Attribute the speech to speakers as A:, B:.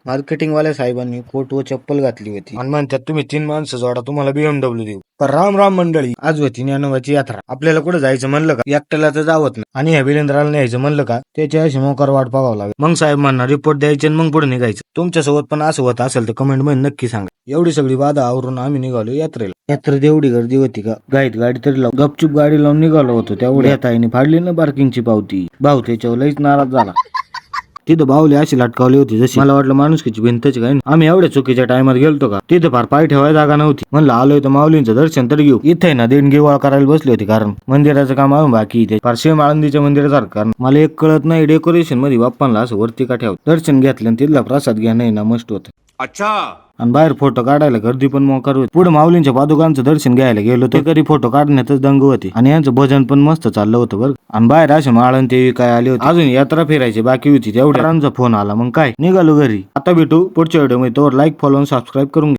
A: Marketing वाल्या साहेबांनी coat व चप्पल घातली होती आणि म्हणतात तुम्ही 3 माणसं जोडा तुम्हाला BMW देऊ. पण राम राम मंडळी, आज होती ज्ञानोबाची यात्रा. आपल्याला कुठे जायचं म्हणलं का एकट्याला तर जावत नाही, आणि ह्या बिलेंद्राला न्यायचं म्हणलं का त्याच्या अशी मोकार वाट पाहावं लागेल. मग साहेब म्हणणार रिपोर्ट द्यायचे आणि मग पुढे निघायचं. तुमच्यासोबत पण असं होत असेल तर कमेंट मध्ये नक्की सांगा. एवढी सगळी बाधा आवरून आम्ही निघालो यात्रेला. यात्रेत एवढी गर्दी होती का गाईत गाडी तरी लावून गपचूप गाडी लावून निघालो होतो. तेवढ्या ताईने फाडली ना पार्किंगची पावती. भाऊ त्याच्यावर लईच नाराज झाला. तिथं बाहुली अशी लटकावली होती जशी मला वाटलं माणुसकीची भिंतच काय. आम्ही एवढ्या चुकीच्या टायमात गेलतो का. तिथं फार पाय ठेवायला जागा नव्हती. म्हणलं आलोय तर माऊलींचं दर्शन तर घेऊ. इथे ना देणगी गोळा करायला बसली होती, कारण मंदिराचं काम अजून बाकी इथे फार शिव आळंदीच्या मंदिरासारखं. कारण मला एक कळत नाही डेकोरेशन मध्ये बाप्पांना असं वरती का ठेवत. दर्शन घेतलं आणि तिथला प्रसाद घ्या नाही ना मस्त होत.
B: अच्छा.
A: आणि बाहेर फोटो काढायला गर्दी पण मोकार होती. पुढे माऊलींच्या पादुकांचं दर्शन घ्यायला गेलो तर कधी फोटो काढण्यातच दंग होते. आणि यांचं भजन पण मस्त चाललं होतं बरं. आणि बाहेर असे माळण ते काय आले होते. अजून यात्रा फिरायची बाकी होती. तेवढ्यांचा फोन आला. मग काय निघालो घरी. आता भेटू पुढच्या व्हिडिओ मध्ये. तोवर लाईक फॉलो सबस्क्राईब करून